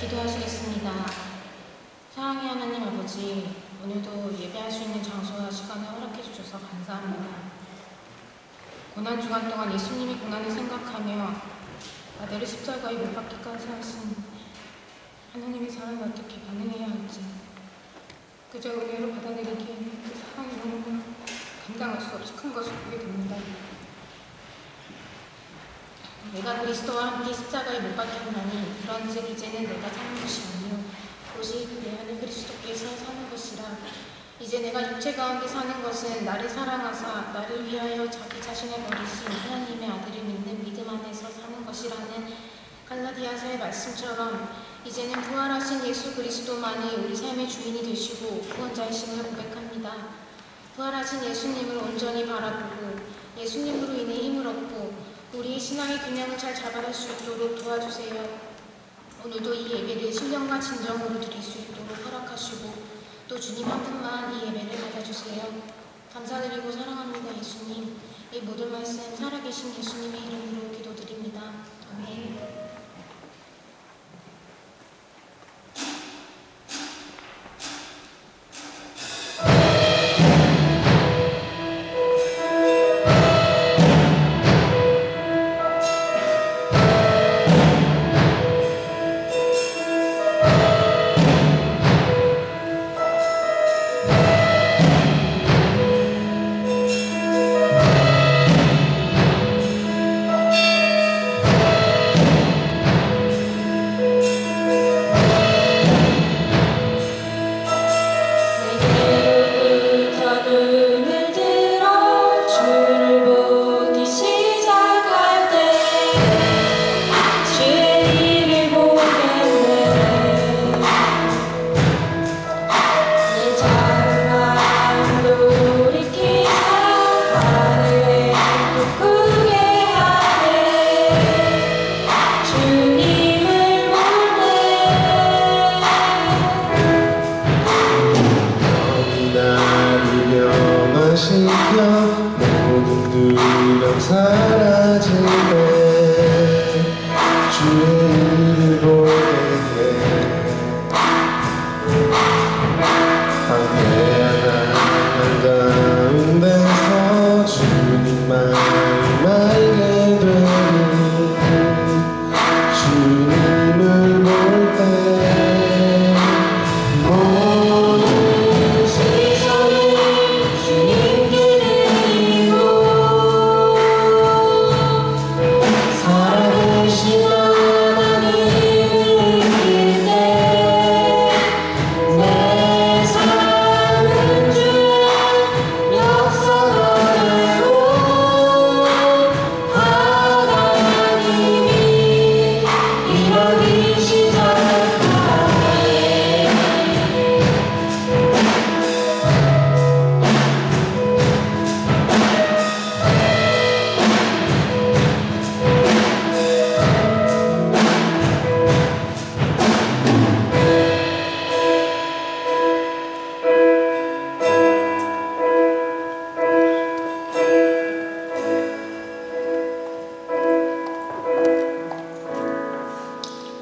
기도하시겠습니다. 사랑의 하나님 아버지, 오늘도 예배할 수 있는 장소와 시간을 허락해 주셔서 감사합니다. 고난 주간 동안 예수님의 고난을 생각하며 아들을 십자가에 못 박기까지 하신 하나님의 사랑을 어떻게 반응해야 할지, 그저 은혜로 받아들이기에는 그 사랑이 너무 감당할 수 없이 큰 것을 보게 됩니다. 내가 그리스도와 함께 십자가에 못 박혔나니 그런즉 이제는 내가 사는 것이 아니요 오직 내 안에 그리스도께서 사는 것이라. 이제 내가 육체 가운데 사는 것은 나를 사랑하사 나를 위하여 자기 자신을 버리신 하나님의 아들을 믿는 믿음 안에서 사는 것이라는 갈라디아서의 말씀처럼 이제는 부활하신 예수 그리스도만이 우리 삶의 주인이 되시고 구원자이심을 고백합니다. 부활하신 예수님을 온전히 바라보고 예수님으로 인해 힘을 얻고 우리의 신앙의 균형을 잘 잡아갈 수 있도록 도와주세요. 오늘도 이 예배를 신령과 진정으로 드릴 수 있도록 허락하시고 또 주님 한 분만 이 예배를 받아주세요. 감사드리고 사랑합니다. 예수님, 이 모든 말씀 살아계신 예수님의 이름으로 기도드립니다. 아멘.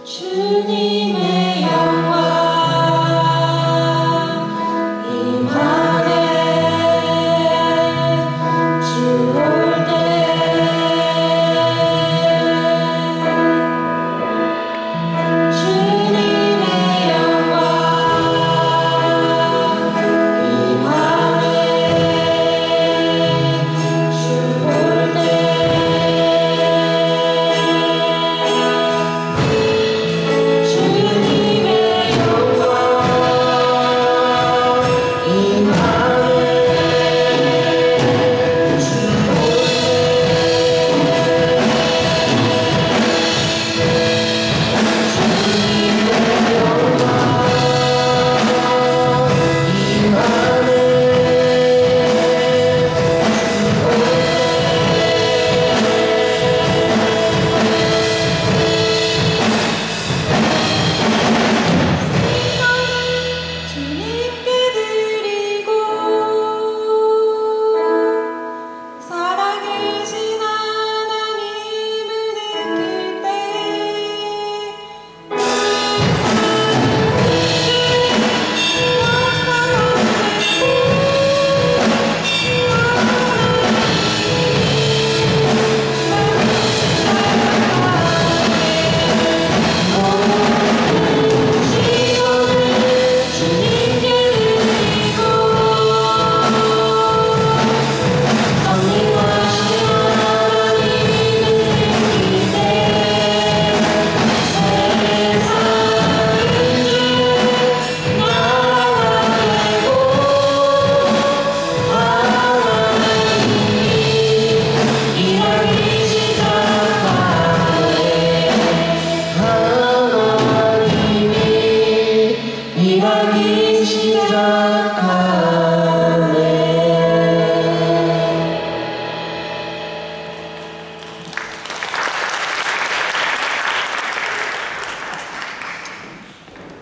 주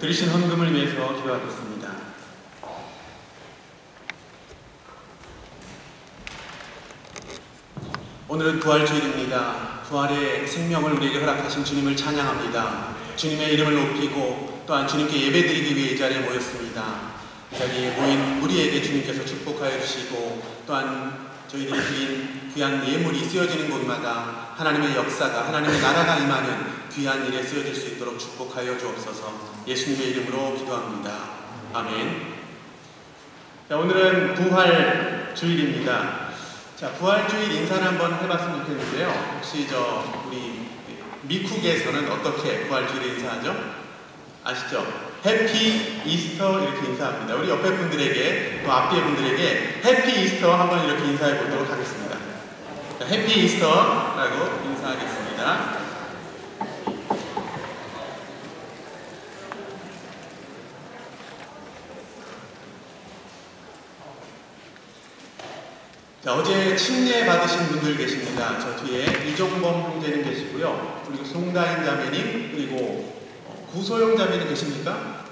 들으신 헌금을 위해서 기도하겠습니다. 오늘은 부활주일입니다. 부활의 생명을 우리에게 허락하신 주님을 찬양합니다. 주님의 이름을 높이고 또한 주님께 예배드리기 위해 이 자리에 모였습니다. 이 자리에 모인 우리에게 주님께서 축복하여 주시고 또한 저희들이 드린 귀한 예물이 쓰여지는 곳마다 하나님의 역사가, 하나님의 나라가 임하는 귀한 일에 쓰여질 수 있도록 축복하여 주옵소서. 예수님의 이름으로 기도합니다. 아멘. 자, 오늘은 부활주일입니다. 자, 부활주일 인사를 한번 해봤으면 좋겠는데요. 혹시 우리 미국에서는 어떻게 부활주일에 인사하죠? 아시죠? 해피 이스터 이렇게 인사합니다. 우리 옆에 분들에게 또 앞뒤에 분들에게 해피 이스터 한번 이렇게 인사해 보도록 하겠습니다. 자, 해피 이스터라고 인사하겠습니다. 자, 어제 침례 받으신 분들 계십니다. 저 뒤에 이종범 형제님 계시고요. 그리고 송다인 자매님, 그리고 구소영 자매님 계십니까?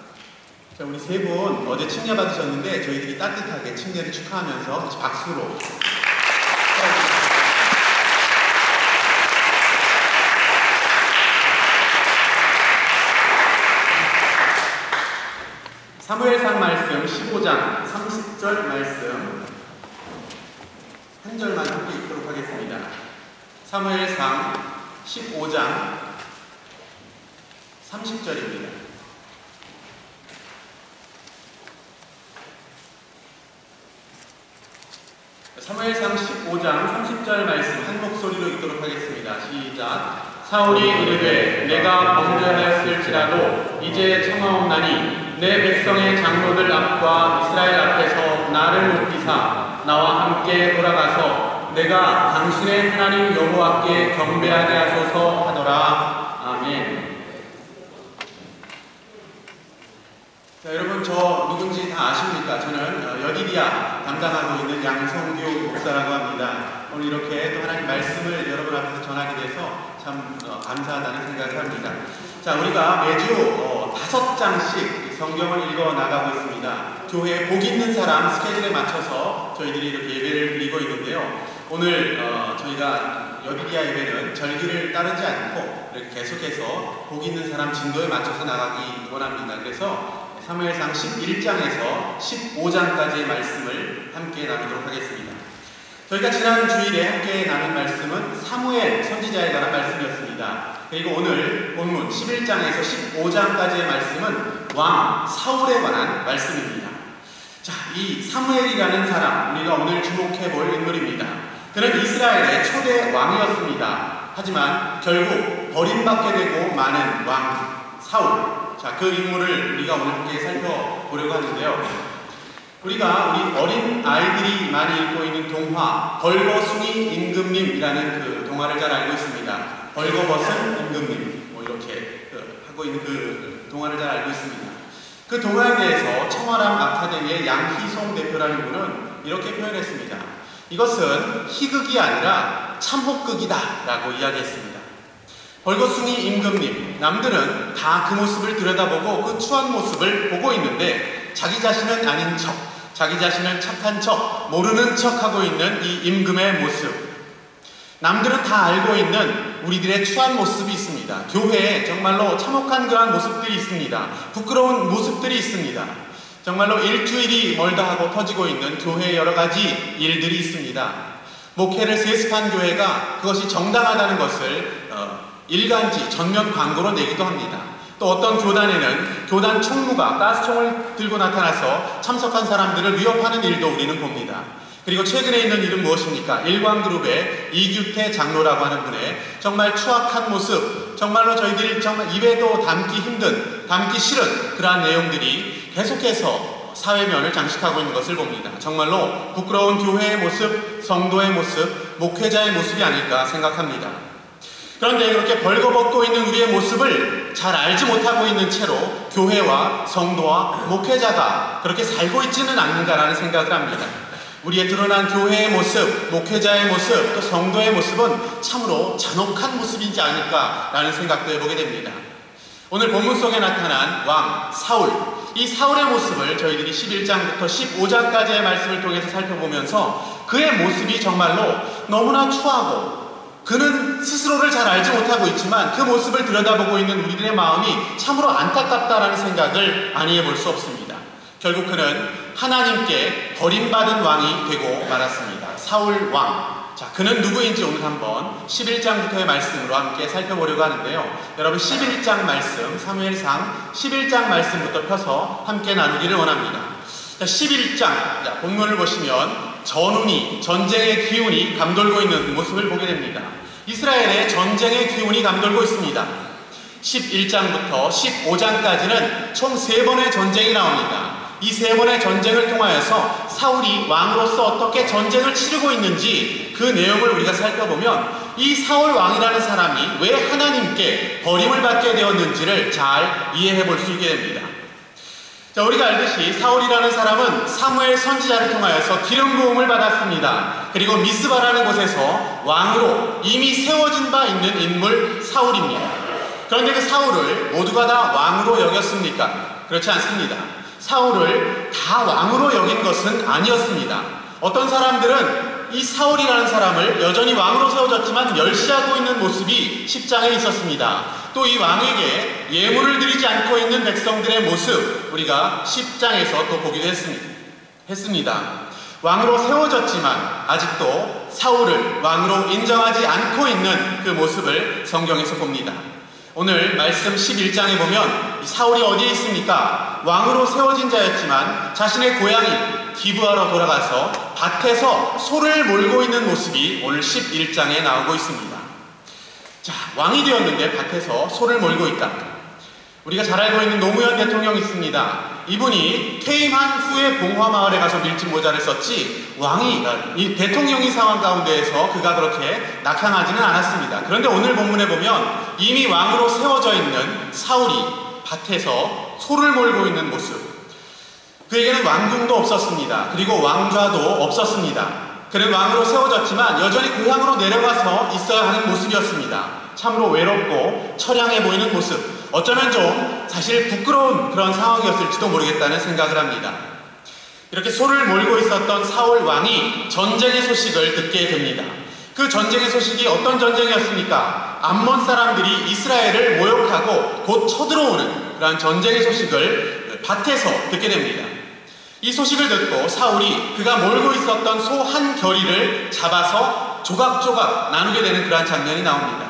자, 우리 세 분 어제 침례 받으셨는데 저희들이 따뜻하게 침례를 축하하면서 같이 박수로 사무엘상 말씀 15장 30절 말씀 한 절만 함께 읽도록 하겠습니다. 사무엘상 15장 30절입니다. 사무엘상 15장 30절 말씀 한 목소리로 읽도록 하겠습니다. 시작. 사울이 이르되 내가 범죄하였을지라도 이제 청하옵나니 내 백성의 장로들 앞과 이스라엘 앞에서 나를 높이사 나와 함께 돌아가서 내가 당신의 하나님 여호와께 경배하게 하소서 하더라. 아멘. 자, 여러분 저 누군지 다 아십니까? 저는 여디디아 담당하고 있는 양성규 목사라고 합니다. 오늘 이렇게 또 하나님 말씀을 여러분 앞에서 전하게 돼서 참 감사하다는 생각을 합니다. 자, 우리가 매주 5장씩 성경을 읽어 나가고 있습니다. 교회에 복 있는 사람 스케줄에 맞춰서 저희들이 이렇게 예배를 드리고 있는데요. 오늘 저희가 여디디아 예배는 절기를 따르지 않고 이렇게 계속해서 복 있는 사람 진도에 맞춰서 나가기 원합니다. 그래서 사무엘상 11장에서 15장까지의 말씀을 함께 나누도록 하겠습니다. 저희가 지난 주일에 함께 나눈 말씀은 사무엘 선지자에 관한 말씀이었습니다. 그리고 오늘 본문 11장에서 15장까지의 말씀은 왕 사울에 관한 말씀입니다. 자, 이 사무엘이라는 사람, 우리가 오늘 주목해 볼 인물입니다. 그는 이스라엘의 초대 왕이었습니다. 하지만 결국 버림받게 되고 마는 왕 사울. 자, 그 인물을 우리가 오늘 함께 살펴보려고 하는데요. 우리 어린 아이들이 많이 읽고 있는 동화 벌거숭이 임금님이라는 그 동화를 잘 알고 있습니다. 벌거벗은 임금님 이렇게 하고 있는 그 동화를 잘 알고 있습니다. 그 동화에 대해서 청와람 아카데미의 양희송 대표라는 분은 이렇게 표현했습니다. 이것은 희극이 아니라 참혹극이다 라고 이야기했습니다. 벌거숭이 임금님, 남들은 다 그 모습을 들여다보고 그 추한 모습을 보고 있는데 자기 자신은 아닌 척, 자기 자신은 착한 척, 모르는 척하고 있는 이 임금의 모습. 남들은 다 알고 있는 우리들의 추한 모습이 있습니다. 교회에 정말로 참혹한 그러한 모습들이 있습니다. 부끄러운 모습들이 있습니다. 정말로 일주일이 멀다 하고 터지고 있는 교회의 여러 가지 일들이 있습니다. 목회를 세습한 교회가 그것이 정당하다는 것을 일간지 전면 광고로 내기도 합니다. 또 어떤 교단에는 교단 총무가 가스총을 들고 나타나서 참석한 사람들을 위협하는 일도 우리는 봅니다. 그리고 최근에 있는 일은 무엇입니까? 일광그룹의 이규태 장로라고 하는 분의 정말 추악한 모습, 정말로 저희들이 정말 입에도 담기 힘든, 담기 싫은 그러한 내용들이 계속해서 사회면을 장식하고 있는 것을 봅니다. 정말로 부끄러운 교회의 모습, 성도의 모습, 목회자의 모습이 아닐까 생각합니다. 그런데 그렇게 벌거벗고 있는 우리의 모습을 잘 알지 못하고 있는 채로 교회와 성도와 목회자가 그렇게 살고 있지는 않는가라는 생각을 합니다. 우리의 드러난 교회의 모습, 목회자의 모습, 또 성도의 모습은 참으로 잔혹한 모습이지 않을까라는 생각도 해보게 됩니다. 오늘 본문 속에 나타난 왕 사울, 이 사울의 모습을 저희들이 11장부터 15장까지의 말씀을 통해서 살펴보면서 그의 모습이 정말로 너무나 추하고 그는 스스로를 잘 알지 못하고 있지만 그 모습을 들여다보고 있는 우리들의 마음이 참으로 안타깝다라는 생각을 아니 해볼 수 없습니다. 결국 그는 하나님께 버림받은 왕이 되고 말았습니다. 사울 왕. 자, 그는 누구인지 오늘 한번 11장부터의 말씀으로 함께 살펴보려고 하는데요. 여러분 11장 말씀, 사무엘상 11장 말씀부터 펴서 함께 나누기를 원합니다. 자, 11장, 본문을 보시면 전운이, 전쟁의 기운이 감돌고 있는 모습을 보게 됩니다. 이스라엘의 전쟁의 기운이 감돌고 있습니다. 11장부터 15장까지는 총 3번의 전쟁이 나옵니다. 이 3번의 전쟁을 통하여서 사울이 왕으로서 어떻게 전쟁을 치르고 있는지 그 내용을 우리가 살펴보면 이 사울 왕이라는 사람이 왜 하나님께 버림을 받게 되었는지를 잘 이해해 볼 수 있게 됩니다. 자, 우리가 알듯이 사울이라는 사람은 사무엘 선지자를 통하여서 기름 부음을 받았습니다. 그리고 미스바라는 곳에서 왕으로 이미 세워진 바 있는 인물 사울입니다. 그런데 그 사울을 모두가 다 왕으로 여겼습니까? 그렇지 않습니다. 사울을 다 왕으로 여긴 것은 아니었습니다. 어떤 사람들은 이 사울이라는 사람을 여전히 왕으로 세워졌지만 멸시하고 있는 모습이 10장에 있었습니다. 또 이 왕에게 예물을 드리지 않고 있는 백성들의 모습 우리가 10장에서 또 보기도 했습니다. 왕으로 세워졌지만 아직도 사울을 왕으로 인정하지 않고 있는 그 모습을 성경에서 봅니다. 오늘 말씀 11장에 보면 사울이 어디에 있습니까? 왕으로 세워진 자였지만 자신의 고향인 기브아로 돌아가서 밭에서 소를 몰고 있는 모습이 오늘 11장에 나오고 있습니다. 자, 왕이 되었는데 밭에서 소를 몰고 있다. 우리가 잘 알고 있는 노무현 대통령이 있습니다. 이분이 퇴임한 후에 봉화마을에 가서 밀짚 모자를 썼지 이 대통령이 상황 가운데에서 그가 그렇게 낙향하지는 않았습니다. 그런데 오늘 본문에 보면 이미 왕으로 세워져 있는 사울이 밭에서 소를 몰고 있는 모습. 그에게는 왕궁도 없었습니다. 그리고 왕좌도 없었습니다. 그는 왕으로 세워졌지만 여전히 고향으로 내려가서 있어야 하는 모습이었습니다. 참으로 외롭고 처량해 보이는 모습. 어쩌면 좀 사실 부끄러운 그런 상황이었을지도 모르겠다는 생각을 합니다. 이렇게 소를 몰고 있었던 사울 왕이 전쟁의 소식을 듣게 됩니다. 그 전쟁의 소식이 어떤 전쟁이었습니까? 암몬 사람들이 이스라엘을 모욕하고 곧 쳐들어오는 그런 전쟁의 소식을 밭에서 듣게 됩니다. 이 소식을 듣고 사울이 그가 몰고 있었던 소 한 겨리를 잡아서 조각조각 나누게 되는 그러한 장면이 나옵니다.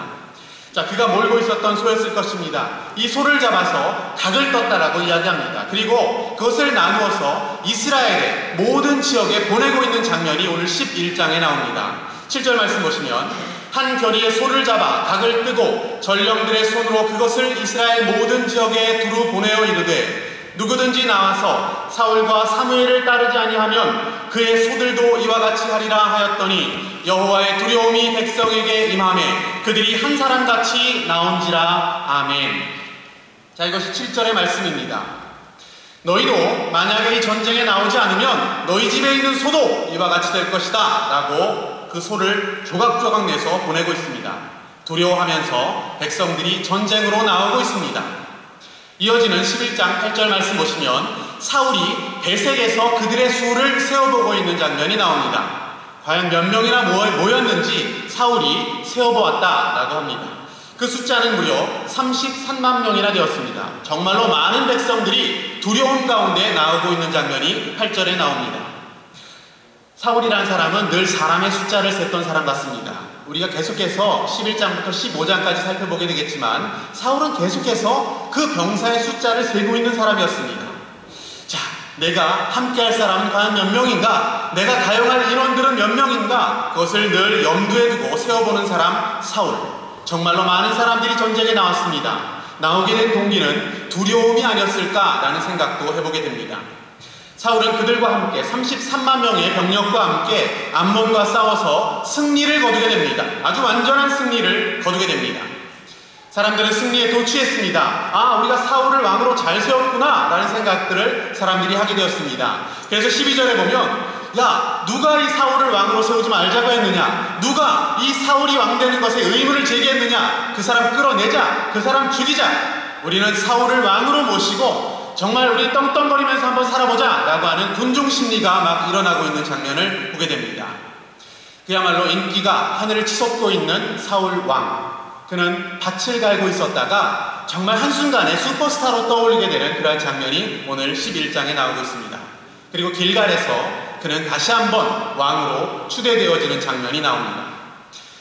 자, 그가 몰고 있었던 소였을 것입니다. 이 소를 잡아서 닭을 떴다라고 이야기합니다. 그리고 그것을 나누어서 이스라엘의 모든 지역에 보내고 있는 장면이 오늘 11장에 나옵니다. 7절 말씀 보시면 한 겨리의 소를 잡아 닭을 뜨고 전령들의 손으로 그것을 이스라엘 모든 지역에 두루 보내어 이르되 누구든지 나와서 사울과 사무엘을 따르지 아니하면 그의 소들도 이와 같이 하리라 하였더니 여호와의 두려움이 백성에게 임하매 그들이 한 사람같이 나온지라. 아멘. 자, 이것이 7절의 말씀입니다. 너희도 만약에 이 전쟁에 나오지 않으면 너희 집에 있는 소도 이와 같이 될 것이다 라고 그 소를 조각조각 내서 보내고 있습니다. 두려워하면서 백성들이 전쟁으로 나오고 있습니다. 이어지는 11장 8절 말씀 보시면 사울이 베색에서 그들의 수를 세어보고 있는 장면이 나옵니다. 과연 몇 명이나 모였는지 사울이 세어보았다라고 합니다. 그 숫자는 무려 33만 명이나 되었습니다. 정말로 많은 백성들이 두려움 가운데 나오고 있는 장면이 8절에 나옵니다. 사울이라는 사람은 늘 사람의 숫자를 셌던 사람 같습니다. 우리가 계속해서 11장부터 15장까지 살펴보게 되겠지만 사울은 계속해서 그 병사의 숫자를 세고 있는 사람이었습니다. 자, 내가 함께할 사람은 과연 몇 명인가? 내가 가용할 인원들은 몇 명인가? 그것을 늘 염두에 두고 세워보는 사람 사울. 정말로 많은 사람들이 전쟁에 나왔습니다. 나오게 된 동기는 두려움이 아니었을까라는 생각도 해보게 됩니다. 사울은 그들과 함께 33만 명의 병력과 함께 암몬과 싸워서 승리를 거두게 됩니다. 아주 완전한 승리를 거두게 됩니다. 사람들은 승리에 도취했습니다. 우리가 사울을 왕으로 잘 세웠구나 라는 생각들을 사람들이 하게 되었습니다. 그래서 12절에 보면 누가 이 사울을 왕으로 세우지 말자고 했느냐? 누가 이 사울이 왕 되는 것에 의문을 제기했느냐? 그 사람 끌어내자. 그 사람 죽이자. 우리는 사울을 왕으로 모시고 정말 우리 떵떵거리면서 한번 살아보자 라고 하는 군중 심리가 막 일어나고 있는 장면을 보게 됩니다. 그야말로 인기가 하늘을 치솟고 있는 사울 왕. 그는 밭을 갈고 있었다가 정말 한순간에 슈퍼스타로 떠올리게 되는 그러한 장면이 오늘 11장에 나오고 있습니다. 그리고 길갈에서 그는 다시 한번 왕으로 추대되어지는 장면이 나옵니다.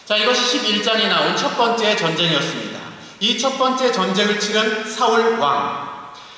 자, 이것이 11장에 나온 첫 번째 전쟁이었습니다. 이 첫 번째 전쟁을 치른 사울 왕.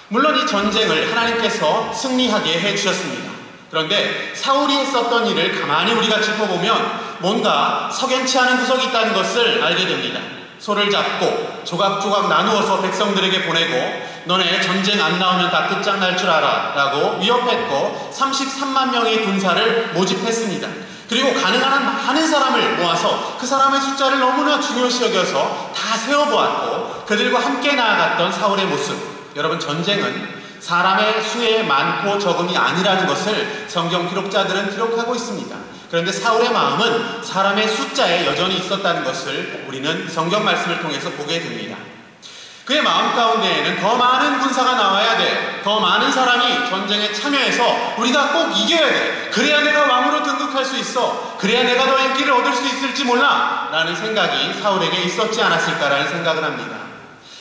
물론 이 전쟁을 하나님께서 승리하게 해주셨습니다. 그런데 사울이 했었던 일을 가만히 우리가 짚어보면 뭔가 석연치 않은 구석이 있다는 것을 알게 됩니다. 소를 잡고 조각조각 나누어서 백성들에게 보내고 너네 전쟁 안 나오면 다 끝장날 줄 알아 라고 위협했고 33만 명의 군사를 모집했습니다. 그리고 가능한 한 많은 사람을 모아서 그 사람의 숫자를 너무나 중요시 여겨서 다 세워보았고 그들과 함께 나아갔던 사울의 모습. 여러분, 전쟁은 사람의 수에 많고 적음이 아니라는 것을 성경 기록자들은 기록하고 있습니다. 그런데 사울의 마음은 사람의 숫자에 여전히 있었다는 것을 우리는 성경 말씀을 통해서 보게 됩니다. 그의 마음 가운데에는 더 많은 군사가 나와야 돼. 더 많은 사람이 전쟁에 참여해서 우리가 꼭 이겨야 돼. 그래야 내가 왕으로 등극할 수 있어. 그래야 내가 더 인기를 얻을 수 있을지 몰라. 라는 생각이 사울에게 있었지 않았을까라는 생각을 합니다.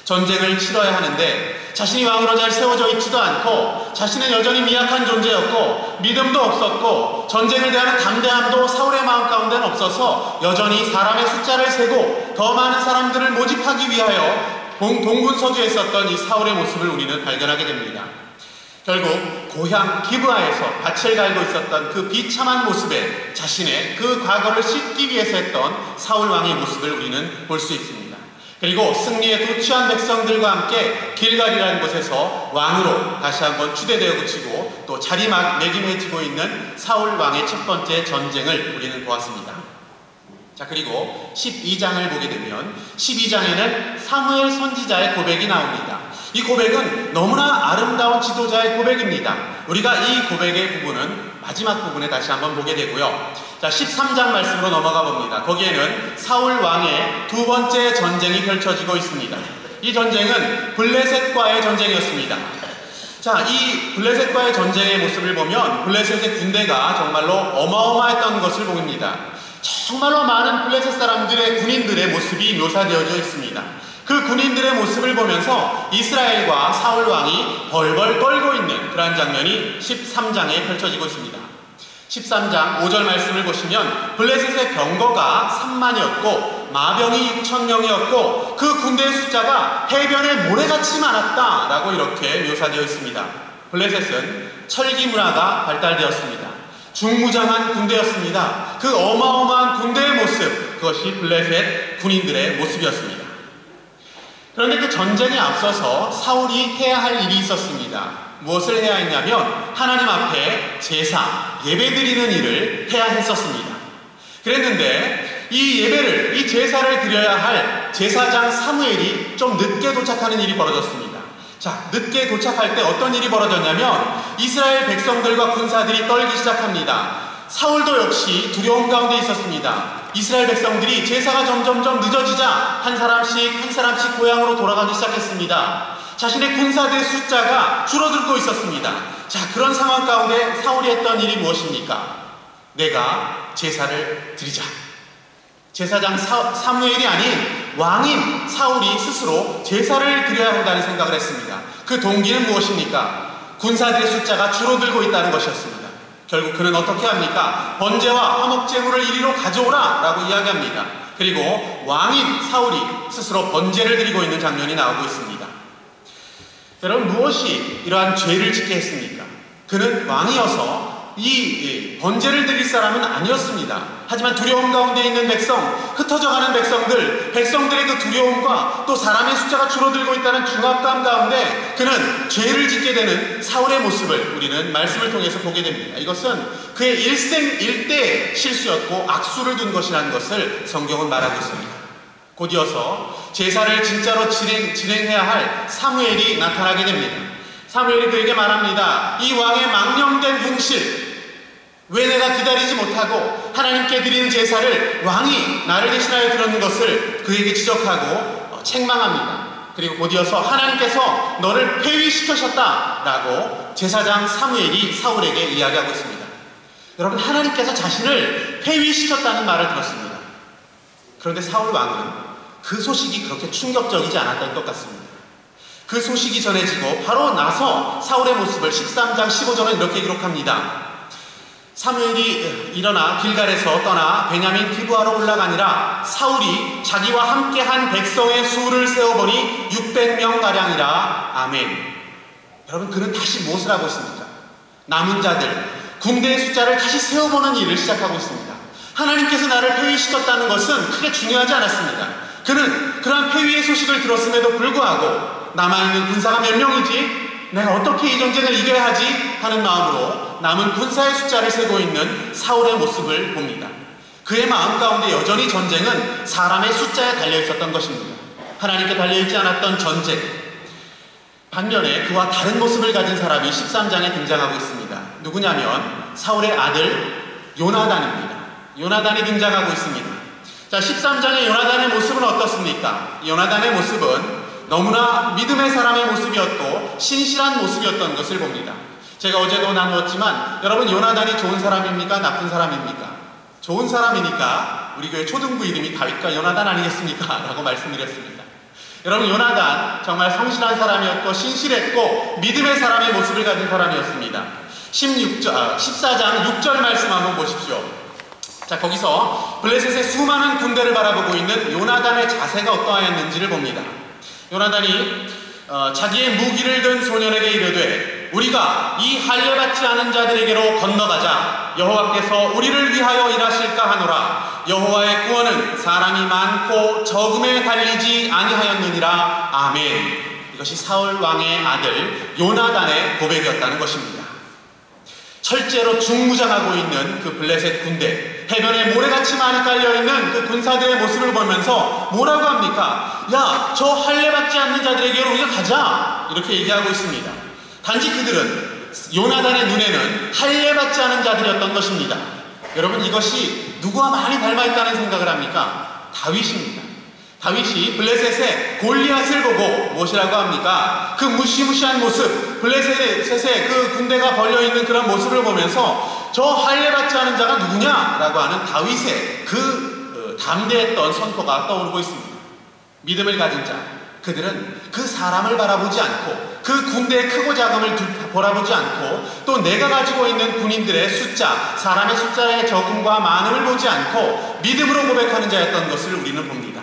전쟁을 치러야 하는데 자신이 왕으로 잘 세워져 있지도 않고 자신은 여전히 미약한 존재였고 믿음도 없었고 전쟁을 대하는 담대함도 사울의 마음 가운데는 없어서 여전히 사람의 숫자를 세고 더 많은 사람들을 모집하기 위하여 동분서주에 있었던 이 사울의 모습을 우리는 발견하게 됩니다. 결국 고향 기브아에서 밭을 갈고 있었던 그 비참한 모습에 자신의 그 과거를 씻기 위해서 했던 사울 왕의 모습을 우리는 볼 수 있습니다. 그리고 승리에 도취한 백성들과 함께 길갈이라는 곳에서 왕으로 다시 한번 추대되어 그치고 또 자리매김해지고 있는 사울 왕의 첫 번째 전쟁을 우리는 보았습니다. 자, 그리고 12장을 보게 되면 12장에는 사무엘 선지자의 고백이 나옵니다. 이 고백은 너무나 아름다운 지도자의 고백입니다. 우리가 이 고백의 부분은 마지막 부분에 다시 한번 보게 되고요. 자, 13장 말씀으로 넘어가 봅니다. 거기에는 사울 왕의 두 번째 전쟁이 펼쳐지고 있습니다. 이 전쟁은 블레셋과의 전쟁이었습니다. 자, 이 블레셋과의 전쟁의 모습을 보면 블레셋의 군대가 정말로 어마어마했던 것을 보입니다. 정말로 많은 블레셋 사람들의 군인들의 모습이 묘사되어져 있습니다. 그 군인들의 모습을 보면서 이스라엘과 사울 왕이 벌벌 떨고 있는 그러한 장면이 13장에 펼쳐지고 있습니다. 13장 5절 말씀을 보시면 블레셋의 병거가 3만이었고 마병이 6,000명이었고 그 군대의 숫자가 해변에 모래같이 많았다라고 이렇게 묘사되어 있습니다. 블레셋은 철기 문화가 발달되었습니다. 중무장한 군대였습니다. 그 어마어마한 군대의 모습, 그것이 블레셋 군인들의 모습이었습니다. 그런데 그 전쟁에 앞서서 사울이 해야 할 일이 있었습니다. 무엇을 해야 했냐면 하나님 앞에 제사, 예배드리는 일을 해야 했었습니다. 그랬는데 이 예배를, 이 제사를 드려야 할 제사장 사무엘이 좀 늦게 도착하는 일이 벌어졌습니다. 자, 늦게 도착할 때 어떤 일이 벌어졌냐면 이스라엘 백성들과 군사들이 떨기 시작합니다. 사울도 역시 두려움 가운데 있었습니다. 이스라엘 백성들이 제사가 점점점 늦어지자 한 사람씩 고향으로 돌아가기 시작했습니다. 자신의 군사들의 숫자가 줄어들고 있었습니다. 자, 그런 상황 가운데 사울이 했던 일이 무엇입니까? 내가 제사를 드리자. 제사장 사무엘이 아닌 왕인 사울이 스스로 제사를 드려야 한다는 생각을 했습니다. 그 동기는 무엇입니까? 군사들의 숫자가 줄어들고 있다는 것이었습니다. 결국 그는 어떻게 합니까? 번제와 화목제물을 이리로 가져오라 라고 이야기합니다. 그리고 왕인 사울이 스스로 번제를 드리고 있는 장면이 나오고 있습니다. 여러분, 무엇이 이러한 죄를 짓게 했습니까? 그는 왕이어서 이 번제를 드릴 사람은 아니었습니다. 하지만 두려움 가운데 있는 백성, 흩어져가는 백성들의 그 두려움과 또 사람의 숫자가 줄어들고 있다는 중압감 가운데 그는 죄를 짓게 되는 사울의 모습을 우리는 말씀을 통해서 보게 됩니다. 이것은 그의 일생일대의 실수였고 악수를 둔 것이라는 것을 성경은 말하고 있습니다. 곧이어서 제사를 진짜로 진행해야 할 사무엘이 나타나게 됩니다. 사무엘이 그에게 말합니다. 이 왕의 망령된 행실, 왜 내가 기다리지 못하고 하나님께 드리는 제사를 왕이 나를 대신하여 드렸는 것을 그에게 지적하고 책망합니다. 그리고 곧이어서 하나님께서 너를 폐위시키셨다라고 제사장 사무엘이 사울에게 이야기하고 있습니다. 여러분, 하나님께서 자신을 폐위시켰다는 말을 들었습니다. 그런데 사울 왕은 그 소식이 그렇게 충격적이지 않았던 것 같습니다. 그 소식이 전해지고 바로 나서 사울의 모습을 13장 15절은 이렇게 기록합니다. 사무엘이 일어나 길갈에서 떠나 베냐민 기브아로 올라가니라. 사울이 자기와 함께한 백성의 수를 세어보니 600명가량이라. 아멘. 여러분, 그는 다시 무엇을 하고 있습니까? 남은 자들, 군대의 숫자를 다시 세어보는 일을 시작하고 있습니다. 하나님께서 나를 폐위시켰다는 것은 크게 중요하지 않았습니다. 그는 그러한 폐위의 소식을 들었음에도 불구하고 남아있는 군사가 몇 명이지? 내가 어떻게 이 전쟁을 이겨야 하지? 하는 마음으로 남은 군사의 숫자를 세고 있는 사울의 모습을 봅니다. 그의 마음 가운데 여전히 전쟁은 사람의 숫자에 달려있었던 것입니다. 하나님께 달려있지 않았던 전쟁. 반면에 그와 다른 모습을 가진 사람이 13장에 등장하고 있습니다. 누구냐면 사울의 아들 요나단입니다. 요나단이 등장하고 있습니다. 자, 13장의 요나단의 모습은 어떻습니까? 요나단의 모습은 너무나 믿음의 사람의 모습이었고 신실한 모습이었던 것을 봅니다. 제가 어제도 나누었지만 여러분, 요나단이 좋은 사람입니까? 나쁜 사람입니까? 좋은 사람이니까 우리 교회 초등부 이름이 다윗과 요나단 아니겠습니까? 라고 말씀드렸습니다. 여러분, 요나단 정말 성실한 사람이었고 신실했고 믿음의 사람의 모습을 가진 사람이었습니다. 14장 6절 말씀 한번 보십시오. 자, 거기서 블레셋의 수많은 군대를 바라보고 있는 요나단의 자세가 어떠하였는지를 봅니다. 요나단이 자기의 무기를 든 소년에게 이르되 우리가 이 할례받지 않은 자들에게로 건너가자. 여호와께서 우리를 위하여 일하실까 하노라. 여호와의 구원은 사람이 많고 적음에 달리지 아니하였느니라. 아멘. 이것이 사울 왕의 아들 요나단의 고백이었다는 것입니다. 철제로 중무장하고 있는 그 블레셋 군대, 해변에 모래같이 많이 깔려있는 그 군사들의 모습을 보면서 뭐라고 합니까? 야, 저 할례받지 않는 자들에게로 우리가 가자, 이렇게 얘기하고 있습니다. 단지 그들은 요나단의 눈에는 할례받지 않은 자들이었던 것입니다. 여러분, 이것이 누구와 많이 닮아있다는 생각을 합니까? 다윗입니다. 다윗이 블레셋의 골리앗을 보고 무엇이라고 합니까? 그 무시무시한 모습, 블레셋의 그 군대가 벌려있는 그런 모습을 보면서 저 할례받지 않은 자가 누구냐? 라고 하는 다윗의 그 담대했던 선포가 떠오르고 있습니다. 믿음을 가진 자, 그들은 그 사람을 바라보지 않고 그 군대의 크고 작음을 바라보지 않고 또 내가 가지고 있는 군인들의 숫자, 사람의 숫자의 적음과 많음을 보지 않고 믿음으로 고백하는 자였던 것을 우리는 봅니다.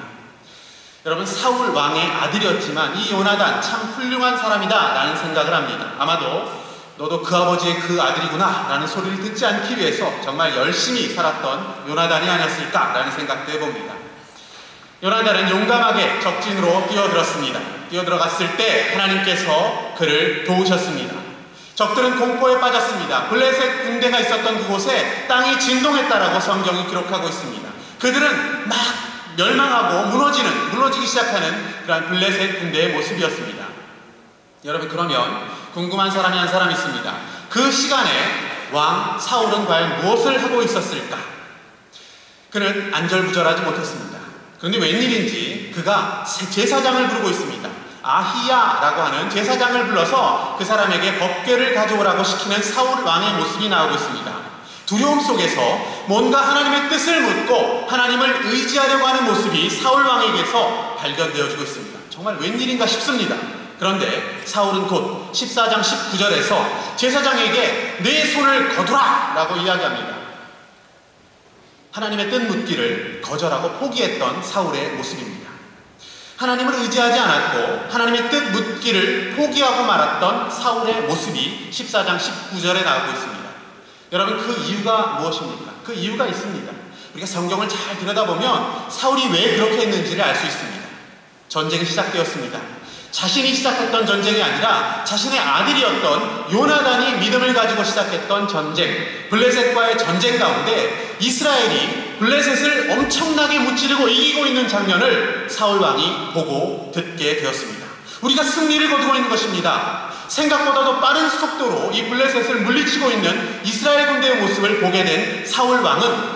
여러분, 사울 왕의 아들이었지만 이 요나단 참 훌륭한 사람이다 라는 생각을 합니다. 아마도 너도 그 아버지의 그 아들이구나 라는 소리를 듣지 않기 위해서 정말 열심히 살았던 요나단이 아니었을까 라는 생각도 해봅니다. 요나단은 용감하게 적진으로 뛰어들었습니다. 뛰어들어갔을 때 하나님께서 그를 도우셨습니다. 적들은 공포에 빠졌습니다. 블레셋 군대가 있었던 그곳에 땅이 진동했다라고 성경이 기록하고 있습니다. 그들은 막 멸망하고 무너지기 시작하는 그런 블레셋 군대의 모습이었습니다. 여러분, 그러면 궁금한 사람이 한 사람 있습니다. 그 시간에 왕 사울은 과연 무엇을 하고 있었을까? 그는 안절부절하지 못했습니다. 그런데 웬일인지 그가 제사장을 부르고 있습니다. 아히야라고 하는 제사장을 불러서 그 사람에게 법궤를 가져오라고 시키는 사울 왕의 모습이 나오고 있습니다. 두려움 속에서 뭔가 하나님의 뜻을 묻고 하나님을 의지하려고 하는 모습이 사울 왕에게서 발견되어지고 있습니다. 정말 웬일인가 싶습니다. 그런데 사울은 곧 14장 19절에서 제사장에게 내 손을 거두라 라고 이야기합니다. 하나님의 뜻 묻기를 거절하고 포기했던 사울의 모습입니다. 하나님을 의지하지 않았고 하나님의 뜻 묻기를 포기하고 말았던 사울의 모습이 14장 19절에 나오고 있습니다. 여러분, 그 이유가 무엇입니까? 그 이유가 있습니다. 우리가 성경을 잘 들여다보면 사울이 왜 그렇게 했는지를 알 수 있습니다. 전쟁이 시작되었습니다. 자신이 시작했던 전쟁이 아니라 자신의 아들이었던 요나단이 믿음을 가지고 시작했던 전쟁, 블레셋과의 전쟁 가운데 이스라엘이 블레셋을 엄청나게 무찌르고 이기고 있는 장면을 사울 왕이 보고 듣게 되었습니다. 우리가 승리를 거두고 있는 것입니다. 생각보다도 빠른 속도로 이 블레셋을 물리치고 있는 이스라엘 군대의 모습을 보게 된 사울 왕은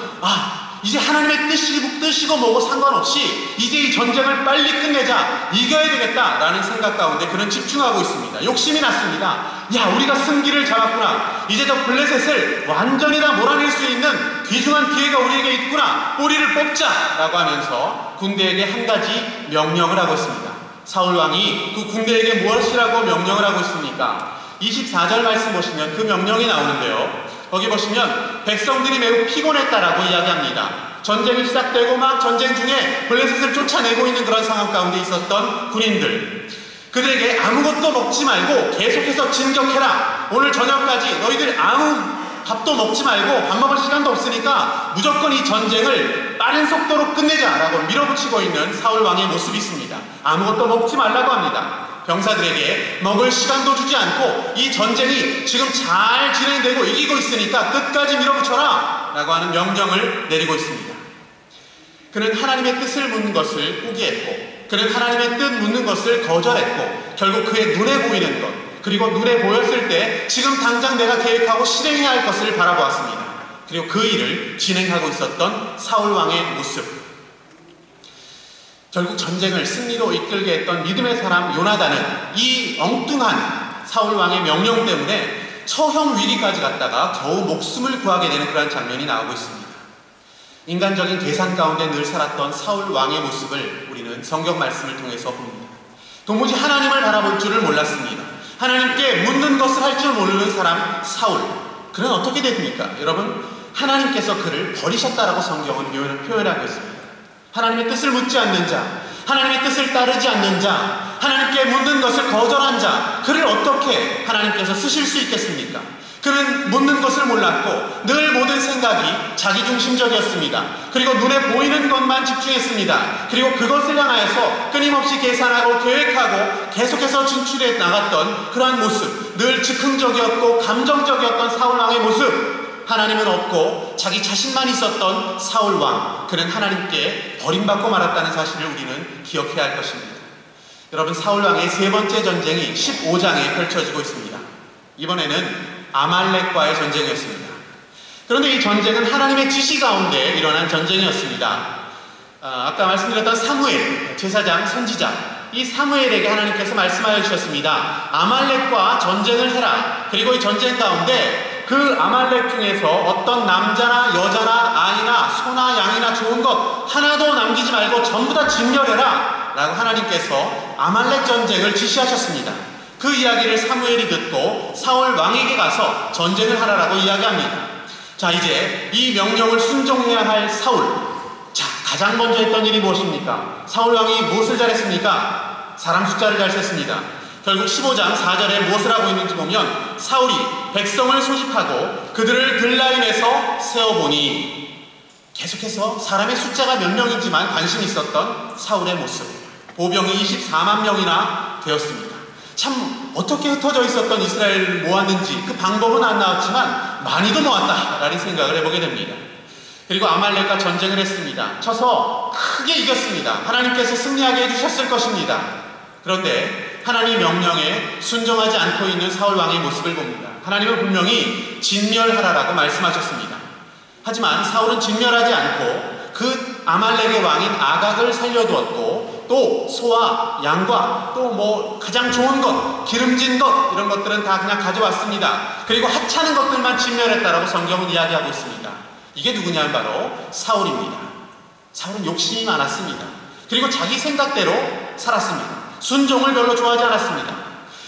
이제 하나님의 뜻이고 뭐고 상관없이 이제 이 전쟁을 빨리 끝내자, 이겨야 되겠다라는 생각 가운데 그는 집중하고 있습니다. 욕심이 났습니다. 야, 우리가 승기를 잡았구나. 이제 저 블레셋을 완전히 다 몰아낼 수 있는 귀중한 기회가 우리에게 있구나. 뿌리를 뽑자라고 하면서 군대에게 한 가지 명령을 하고 있습니다. 사울 왕이 그 군대에게 무엇이라고 명령을 하고 있습니까? 24절 말씀 보시면 그 명령이 나오는데요. 거기 보시면 백성들이 매우 피곤했다라고 이야기합니다. 전쟁이 시작되고 막 전쟁 중에 블레셋을 쫓아내고 있는 그런 상황 가운데 있었던 군인들, 그들에게 아무것도 먹지 말고 계속해서 진격해라. 오늘 저녁까지 너희들 아무 밥도 먹지 말고 밥 먹을 시간도 없으니까 무조건 이 전쟁을 빠른 속도로 끝내자라고 밀어붙이고 있는 사울 왕의 모습이 있습니다. 아무것도 먹지 말라고 합니다. 병사들에게 먹을 시간도 주지 않고 이 전쟁이 지금 잘 진행되고 이기고 있으니까 끝까지 밀어붙여라 라고 하는 명령을 내리고 있습니다. 그는 하나님의 뜻을 묻는 것을 포기했고, 그는 하나님의 뜻 묻는 것을 거절했고, 결국 그의 눈에 보이는 것, 그리고 눈에 보였을 때 지금 당장 내가 계획하고 실행해야 할 것을 바라보았습니다. 그리고 그 일을 진행하고 있었던 사울 왕의 모습, 결국 전쟁을 승리로 이끌게 했던 믿음의 사람 요나단은 이 엉뚱한 사울 왕의 명령 때문에 처형 위기까지 갔다가 겨우 목숨을 구하게 되는 그런 장면이 나오고 있습니다. 인간적인 계산 가운데 늘 살았던 사울 왕의 모습을 우리는 성경 말씀을 통해서 봅니다. 도무지 하나님을 바라볼 줄을 몰랐습니다. 하나님께 묻는 것을 할 줄 모르는 사람 사울, 그는 어떻게 됩니까? 여러분, 하나님께서 그를 버리셨다라고 성경은 표현하고 있습니다. 하나님의 뜻을 묻지 않는 자, 하나님의 뜻을 따르지 않는 자, 하나님께 묻는 것을 거절한 자, 그를 어떻게 하나님께서 쓰실 수 있겠습니까? 그는 묻는 것을 몰랐고 늘 모든 생각이 자기중심적이었습니다. 그리고 눈에 보이는 것만 집중했습니다. 그리고 그것을 향하여서 끊임없이 계산하고 계획하고 계속해서 진출해 나갔던 그러한 모습, 늘 즉흥적이었고 감정적이었던 사울왕의 모습, 하나님은 없고 자기 자신만 있었던 사울왕, 그는 하나님께 버림받고 말았다는 사실을 우리는 기억해야 할 것입니다. 여러분, 사울왕의 세 번째 전쟁이 15장에 펼쳐지고 있습니다. 이번에는 아말렉과의 전쟁이었습니다. 그런데 이 전쟁은 하나님의 지시 가운데 일어난 전쟁이었습니다. 아까 말씀드렸던 사무엘, 제사장, 선지자, 이 사무엘에게 하나님께서 말씀하여 주셨습니다. 아말렉과 전쟁을 해라. 그리고 이 전쟁 가운데 그 아말렉 중에서 어떤 남자나 여자나 아이나 소나 양이나 좋은 것 하나도 남기지 말고 전부 다 진멸해라 라고 하나님께서 아말렉 전쟁을 지시하셨습니다. 그 이야기를 사무엘이 듣고 사울 왕에게 가서 전쟁을 하라라고 이야기합니다. 자, 이제 이 명령을 순종해야 할 사울. 자, 가장 먼저 했던 일이 무엇입니까? 사울 왕이 무엇을 잘했습니까? 사람 숫자를 잘 셌습니다. 결국 15장 4절에 무엇을 하고 있는지 보면, 사울이 백성을 소집하고 그들을 들라임에서 세워보니, 계속해서 사람의 숫자가 몇 명인지만 관심이 있었던 사울의 모습. 보병이 24만 명이나 되었습니다. 참 어떻게 흩어져 있었던 이스라엘을 모았는지 그 방법은 안 나왔지만 많이도 모았다라는 생각을 해보게 됩니다. 그리고 아말렉과 전쟁을 했습니다. 쳐서 크게 이겼습니다. 하나님께서 승리하게 해주셨을 것입니다. 그런데 하나님의 명령에 순종하지 않고 있는 사울 왕의 모습을 봅니다. 하나님은 분명히 진멸하라라고 말씀하셨습니다. 하지만 사울은 진멸하지 않고 그 아말렉의 왕인 아각을 살려두었고, 또 소와 양과 또 뭐 가장 좋은 것, 기름진 것, 이런 것들은 다 그냥 가져왔습니다. 그리고 하찮은 것들만 진멸했다라고 성경은 이야기하고 있습니다. 이게 누구냐면 바로 사울입니다. 사울은 욕심이 많았습니다. 그리고 자기 생각대로 살았습니다. 순종을 별로 좋아하지 않았습니다.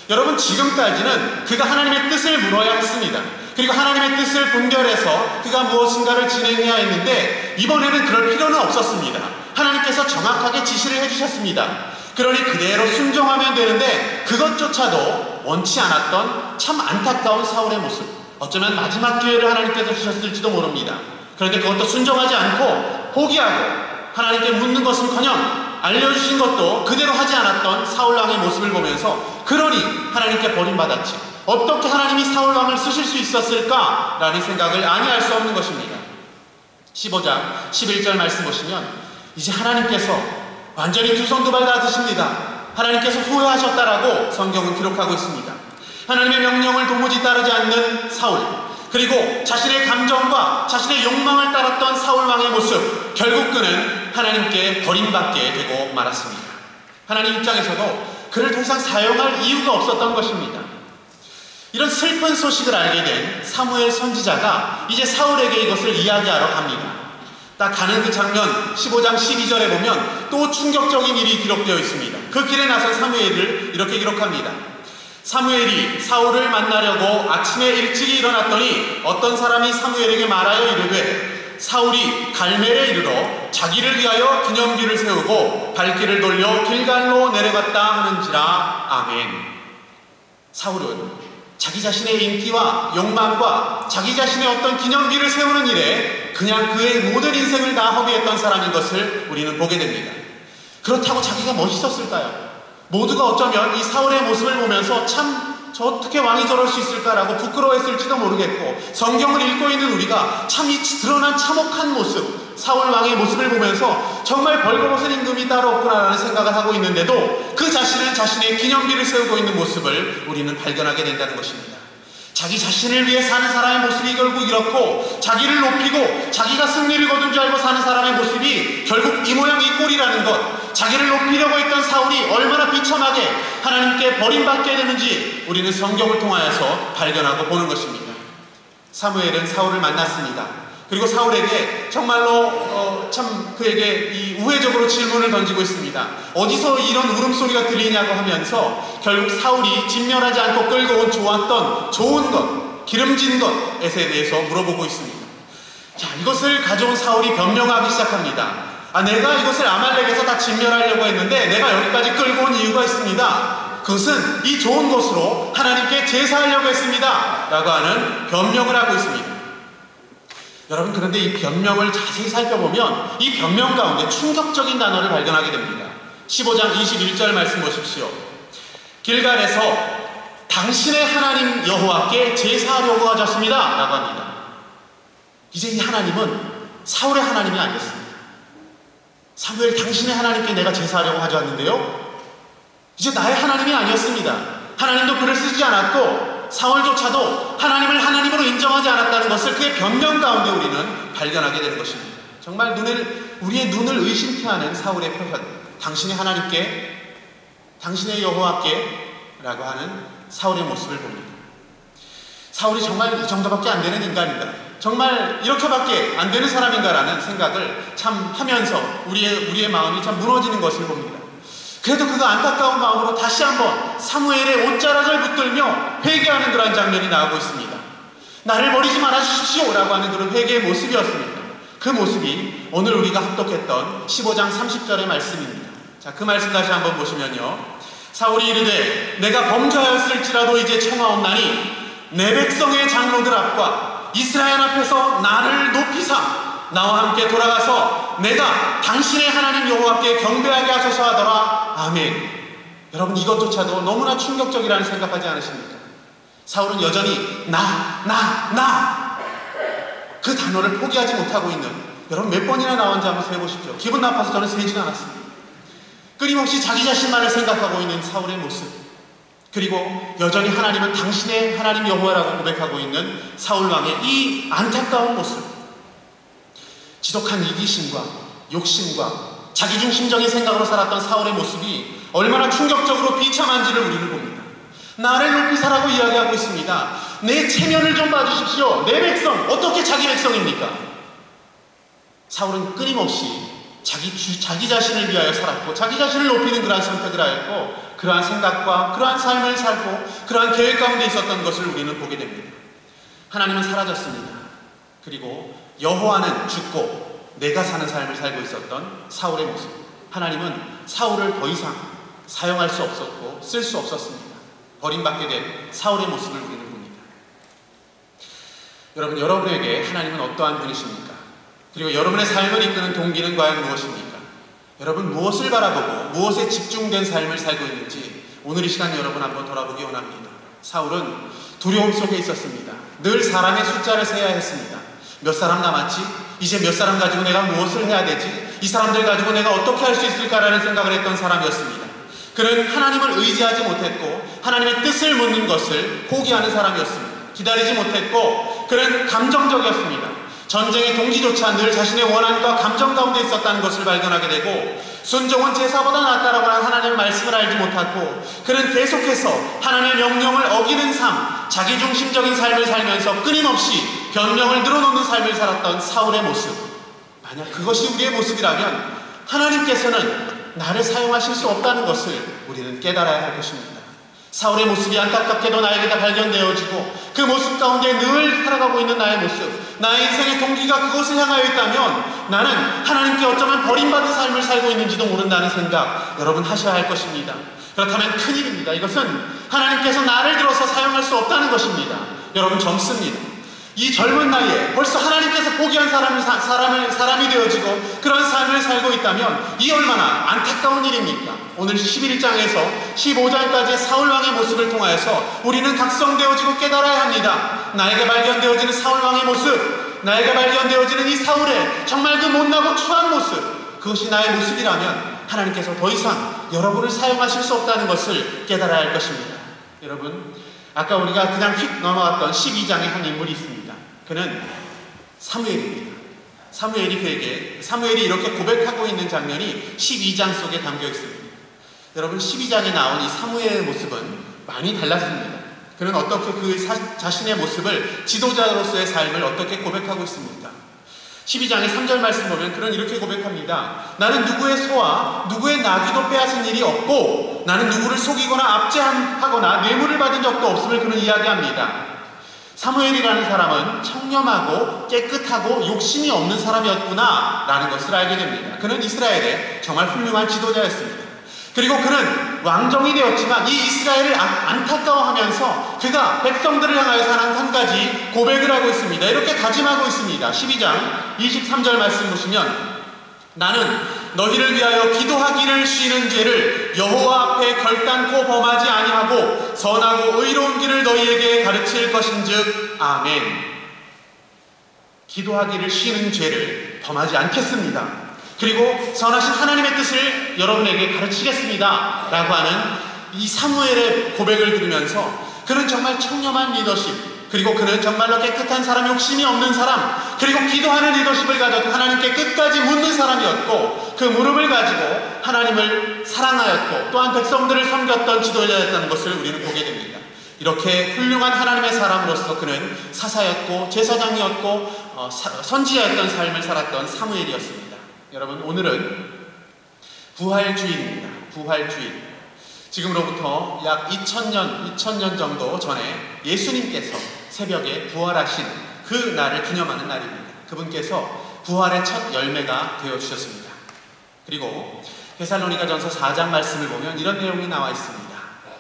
여러분, 지금까지는 그가 하나님의 뜻을 물어야 했습니다. 그리고 하나님의 뜻을 분별해서 그가 무엇인가를 진행해야 했는데, 이번에는 그럴 필요는 없었습니다. 하나님께서 정확하게 지시를 해주셨습니다. 그러니 그대로 순종하면 되는데 그것조차도 원치 않았던 참 안타까운 사울의 모습, 어쩌면 마지막 기회를 하나님께서 주셨을지도 모릅니다. 그런데 그것도 순종하지 않고 포기하고 하나님께 묻는 것은커녕 알려주신 것도 그대로 하지 않았던 사울왕의 모습을 보면서, 그러니 하나님께 버림받았지, 어떻게 하나님이 사울왕을 쓰실 수 있었을까? 라는 생각을 아니할 수 없는 것입니다. 15장 11절 말씀 보시면, 이제 하나님께서 완전히 두 손 두 발 다 드십니다. 하나님께서 후회하셨다라고 성경은 기록하고 있습니다. 하나님의 명령을 도무지 따르지 않는 사울, 그리고 자신의 감정과 자신의 욕망을 따랐던 사울 왕의 모습, 결국 그는 하나님께 버림받게 되고 말았습니다. 하나님 입장에서도 그를 더 이상 사용할 이유가 없었던 것입니다. 이런 슬픈 소식을 알게 된 사무엘 선지자가 이제 사울에게 이것을 이야기하러 갑니다. 딱 가는 그 장면 15장 12절에 보면 또 충격적인 일이 기록되어 있습니다. 그 길에 나선 사무엘을 이렇게 기록합니다. 사무엘이 사울을 만나려고 아침에 일찍이 일어났더니 어떤 사람이 사무엘에게 말하여 이르되 사울이 갈멜에 이르러 자기를 위하여 기념비를 세우고 발길을 돌려 길갈로 내려갔다 하는지라. 아멘. 사울은 자기 자신의 인기와 욕망과 자기 자신의 어떤 기념비를 세우는 일에 그냥 그의 모든 인생을 다 허비했던 사람인 것을 우리는 보게 됩니다. 그렇다고 자기가 멋있었을까요? 모두가 어쩌면 이 사울의 모습을 보면서 참 저 어떻게 왕이 저럴 수 있을까라고 부끄러워했을지도 모르겠고, 성경을 읽고 있는 우리가 참 이 드러난 참혹한 모습, 사울 왕의 모습을 보면서 정말 벌거벗은 임금이 따로 없구나라는 생각을 하고 있는데도 그 자신은 자신의 기념비를 세우고 있는 모습을 우리는 발견하게 된다는 것입니다. 자기 자신을 위해 사는 사람의 모습이 결국 이렇고, 자기를 높이고 자기가 승리를 거둔 줄 알고 사는 사람의 모습이 결국 이 모양 이 꼴이라는 것, 자기를 높이려고 했던 사울이 얼마나 비참하게 하나님께 버림받게 되는지 우리는 성경을 통하여서 발견하고 보는 것입니다. 사무엘은 사울을 만났습니다. 그리고 사울에게 정말로 참 그에게 이 우회적으로 질문을 던지고 있습니다. 어디서 이런 울음소리가 들리냐고 하면서 결국 사울이 진멸하지 않고 끌고 온 좋았던 좋은 것, 기름진 것에 대해서 물어보고 있습니다. 자, 이것을 가져온 사울이 변명하기 시작합니다. 내가 이것을 아말렉에서 다 진멸하려고 했는데 내가 여기까지 끌고 온 이유가 있습니다. 그것은 이 좋은 것으로 하나님께 제사하려고 했습니다 라고 하는 변명을 하고 있습니다. 여러분, 그런데 이 변명을 자세히 살펴보면 이 변명 가운데 충격적인 단어를 발견하게 됩니다. 15장 21절 말씀 보십시오. 길갈에서 당신의 하나님 여호와께 제사하려고 하셨습니다 라고 합니다. 이제 이 하나님은 사울의 하나님이 아니었습니다. 사무엘, 당신의 하나님께 내가 제사하려고 가져왔는데요, 이제 나의 하나님이 아니었습니다. 하나님도 그를 쓰지 않았고 사울조차도 하나님을 하나님으로 인정하지 않았다는 것을 그의 변명 가운데 우리는 발견하게 되는 것입니다. 정말 우리의 눈을 의심케 하는 사울의 표현, 당신의 하나님께, 당신의 여호와께 라고 하는 사울의 모습을 봅니다. 사울이 정말 이 정도밖에 안 되는 인간인가, 정말 이렇게밖에 안 되는 사람인가라는 생각을 참 하면서 우리의 마음이 참 무너지는 것을 봅니다. 그래도 그가 안타까운 마음으로 다시 한번 사무엘의 옷자락을 붙들며 회개하는 그런 장면이 나오고 있습니다. 나를 버리지 말아 주십시오 라고 하는 그런 회개의 모습이었습니다. 그 모습이 오늘 우리가 합독했던 15장 30절의 말씀입니다. 자, 그 말씀 다시 한번 보시면요, 사울이 이르되 내가 범죄하였을지라도 이제 청하옵나니 내 백성의 장로들 앞과 이스라엘 앞에서 나를 높이사 나와 함께 돌아가서 내가 당신의 하나님 여호와께 경배하게 하소서 하더라. 아멘. 여러분, 이것조차도 너무나 충격적이라는 생각하지 않으십니까? 사울은 여전히 나 그 단어를 포기하지 못하고 있는, 여러분 몇 번이나 나온지 한번 세보십시오. 기분 나빠서 저는 세진 않았습니다. 끊임없이 자기 자신만을 생각하고 있는 사울의 모습, 그리고 여전히 하나님은 당신의 하나님 여호와라고 고백하고 있는 사울 왕의 이 안타까운 모습, 지독한 이기심과 욕심과 자기중심적인 생각으로 살았던 사울의 모습이 얼마나 충격적으로 비참한지를 우리는 봅니다. 나를 높이사라고 이야기하고 있습니다. 내 체면을 좀 봐주십시오. 내 백성, 어떻게 자기 백성입니까? 사울은 끊임없이 자기 자신을 위하여 살았고 자기 자신을 높이는 그러한 선택을 하였고 그러한 생각과 그러한 삶을 살고 그러한 계획 가운데 있었던 것을 우리는 보게 됩니다. 하나님은 사라졌습니다. 그리고 여호와는 죽고 내가 사는 삶을 살고 있었던 사울의 모습, 하나님은 사울을 더 이상 사용할 수 없었고 쓸 수 없었습니다. 버림받게 된 사울의 모습을 우리는 봅니다. 여러분, 여러분에게 하나님은 어떠한 분이십니까? 그리고 여러분의 삶을 이끄는 동기는 과연 무엇입니까? 여러분, 무엇을 바라보고 무엇에 집중된 삶을 살고 있는지 오늘 이 시간 여러분 한번 돌아보기 원합니다. 사울은 두려움 속에 있었습니다. 늘 사람의 숫자를 세야 했습니다. 몇 사람 남았지? 이제 몇 사람 가지고 내가 무엇을 해야 되지? 이 사람들 가지고 내가 어떻게 할 수 있을까라는 생각을 했던 사람이었습니다. 그는 하나님을 의지하지 못했고 하나님의 뜻을 묻는 것을 포기하는 사람이었습니다. 기다리지 못했고 그는 감정적이었습니다. 전쟁의 동기조차 늘 자신의 원한과 감정 가운데 있었다는 것을 발견하게 되고, 순종은 제사보다 낫다라고 하는 하나님의 말씀을 알지 못하고, 그는 계속해서 하나님의 명령을 어기는 삶, 자기중심적인 삶을 살면서 끊임없이 변명을 늘어놓는 삶을 살았던 사울의 모습. 만약 그것이 우리의 모습이라면 하나님께서는 나를 사용하실 수 없다는 것을 우리는 깨달아야 할 것입니다. 사울의 모습이 안타깝게도 나에게 다 발견되어지고, 그 모습 가운데 늘 살아가고 있는 나의 모습, 나의 인생의 동기가 그것을 향하여 있다면 나는 하나님께 어쩌면 버림받은 삶을 살고 있는지도 모른다는 생각 여러분 하셔야 할 것입니다. 그렇다면 큰일입니다. 이것은 하나님께서 나를 들어서 사용할 수 없다는 것입니다. 여러분 젊습니다. 이 젊은 나이에 벌써 하나님께서 포기한 사람이 되어지고 그런 삶을 살고 있다면 이 얼마나 안타까운 일입니까? 오늘 11장에서 15장까지의 사울왕의 모습을 통하여서 우리는 각성되어지고 깨달아야 합니다. 나에게 발견되어지는 사울왕의 모습, 나에게 발견되어지는 이 사울의 정말 그 못나고 추한 모습, 그것이 나의 모습이라면 하나님께서 더 이상 여러분을 사용하실 수 없다는 것을 깨달아야 할 것입니다. 여러분, 아까 우리가 그냥 휙 넘어갔던 12장의 한 인물이 있습니다. 그는 사무엘입니다. 사무엘이 이렇게 고백하고 있는 장면이 12장 속에 담겨 있습니다. 여러분, 12장에 나온 이 사무엘의 모습은 많이 달랐습니다. 그는 어떻게 자신의 모습을, 지도자로서의 삶을 어떻게 고백하고 있습니까? 12장의 3절 말씀 보면 그는 이렇게 고백합니다. 나는 누구의 소와 누구의 나귀도 빼앗은 일이 없고, 나는 누구를 속이거나 압제하거나 뇌물을 받은 적도 없음을 그는 이야기합니다. 사무엘이라는 사람은 청렴하고 깨끗하고 욕심이 없는 사람이었구나 라는 것을 알게 됩니다. 그는 이스라엘의 정말 훌륭한 지도자였습니다. 그리고 그는 왕정이 되었지만 이 이스라엘을 안타까워하면서 그가 백성들을 향하여서 한 가지 고백을 하고 있습니다. 이렇게 다짐하고 있습니다. 12장 23절 말씀 보시면, 나는 너희를 위하여 기도하기를 쉬는 죄를 여호와 앞에 결단코 범하지 아니하고 선하고 의로운 길을 너희에게 가르칠 것인즉 아멘. 기도하기를 쉬는 죄를 범하지 않겠습니다. 그리고 선하신 하나님의 뜻을 여러분에게 가르치겠습니다 라고 하는 이 사무엘의 고백을 들으면서 그는 정말 청렴한 리더십, 그리고 그는 정말로 깨끗한 사람, 욕심이 없는 사람, 그리고 기도하는 리더십을 가졌고 하나님께 끝까지 묻는 사람이었고, 그 무릎을 가지고 하나님을 사랑하였고 또한 백성들을 섬겼던 지도자였다는 것을 우리는 보게 됩니다. 이렇게 훌륭한 하나님의 사람으로서 그는 사사였고 제사장이었고 선지자였던 삶을 살았던 사무엘이었습니다. 여러분, 오늘은 부활주일입니다. 부활주일. 지금으로부터 약 2000년 정도 전에 예수님께서 새벽에 부활하신 그 날을 기념하는 날입니다. 그분께서 부활의 첫 열매가 되어주셨습니다. 그리고 데살로니가전서 4장 말씀을 보면 이런 내용이 나와 있습니다.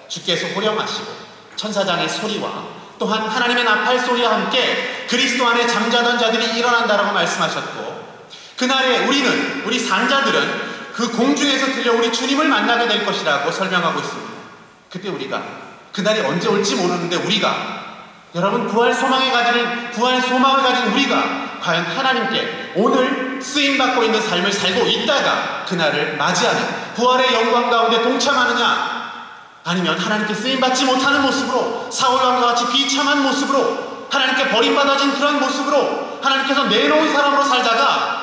주께서 호령하시고 천사장의 소리와 또한 하나님의 나팔 소리와 함께 그리스도 안에 잠자던 자들이 일어난다라고 말씀하셨고, 그날에 우리 산자들은 그 공중에서 들려 우리 주님을 만나게 될 것이라고 설명하고 있습니다. 그때 우리가, 그날이 언제 올지 모르는데 우리가, 여러분, 부활 소망을 가진 우리가 과연 하나님께 오늘 쓰임받고 있는 삶을 살고 있다가 그날을 맞이하는 부활의 영광 가운데 동참하느냐, 아니면 하나님께 쓰임받지 못하는 모습으로 사울왕과 같이 비참한 모습으로 하나님께 버림받아진 그런 모습으로 하나님께서 내놓은 사람으로 살다가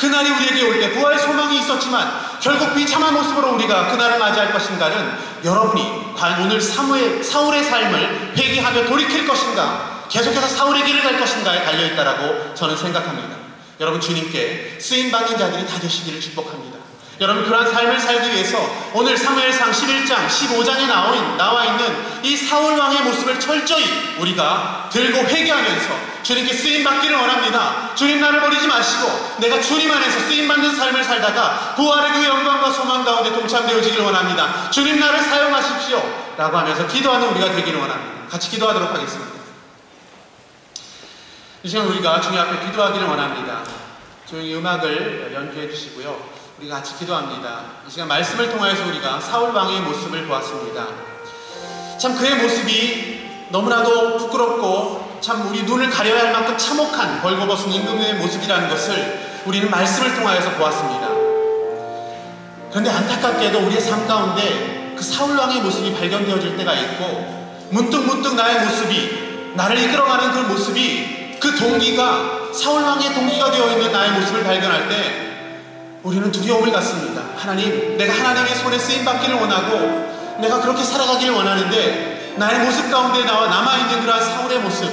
그날이 우리에게 올 때 부활 소망이 있었지만 결국 비참한 모습으로 우리가 그날을 맞이할 것인가는 여러분이 과연 오늘 사울의 삶을 회개하며 돌이킬 것인가, 계속해서 사울의 길을 갈 것인가에 달려있다라고 저는 생각합니다. 여러분, 주님께 쓰임받는 자들이 다 되시기를 축복합니다. 여러분, 그러한 삶을 살기 위해서 오늘 사무엘상 11장, 15장에 나와 있는 이 사울왕의 모습을 철저히 우리가 들고 회개하면서 주님께 쓰임받기를 원합니다. 주님, 나를 버리지 마시고 내가 주님 안에서 쓰임받는 삶을 살다가 부활의 그 영광과 소망 가운데 동참되어지기를 원합니다. 주님, 나를 사용하십시오 라고 하면서 기도하는 우리가 되기를 원합니다. 같이 기도하도록 하겠습니다. 이 시간 우리가 주님 앞에 기도하기를 원합니다. 조용히 음악을 연주해 주시고요. 우리가 같이 기도합니다. 이 시간 말씀을 통하여서 우리가 사울왕의 모습을 보았습니다. 참 그의 모습이 너무나도 부끄럽고 참 우리 눈을 가려야 할 만큼 참혹한 벌거벗은 임금의 모습이라는 것을 우리는 말씀을 통하여서 보았습니다. 그런데 안타깝게도 우리의 삶 가운데 그 사울왕의 모습이 발견되어질 때가 있고, 문득 나의 모습이 나를 이끌어가는 그 모습이, 그 동기가 사울왕의 동기가 되어 있는 나의 모습을 발견할 때 우리는 두려움을 갖습니다. 하나님, 내가 하나님의 손에 쓰임받기를 원하고 내가 그렇게 살아가기를 원하는데 나의 모습 가운데 나와 남아있는 그러한 사울의 모습,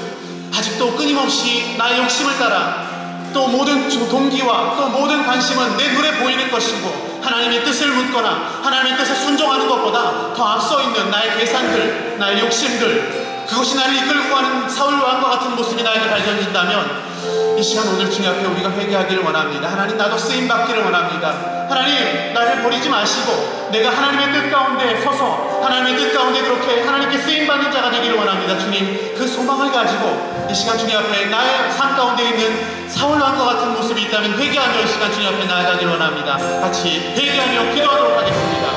아직도 끊임없이 나의 욕심을 따라 또 모든 동기와 또 모든 관심은 내 눈에 보이는 것이고 하나님의 뜻을 묻거나 하나님의 뜻에 순종하는 것보다 더 앞서 있는 나의 계산들, 나의 욕심들, 그것이 나를 이끌고 가는 사울왕과 같은 모습이 나에게 발견된다면 이 시간 오늘 주님 앞에 우리가 회개하기를 원합니다. 하나님, 나도 쓰임받기를 원합니다. 하나님, 나를 버리지 마시고 내가 하나님의 뜻 가운데 서서 하나님의 뜻 가운데 그렇게 하나님께 쓰임받는 자가 되기를 원합니다. 주님, 그 소망을 가지고 이 시간 주님 앞에 나의 삶 가운데 있는 사울왕과 같은 모습이 있다면 회개하며 이 시간 주님 앞에 나아가기를 원합니다. 같이 회개하며 기도하도록 하겠습니다.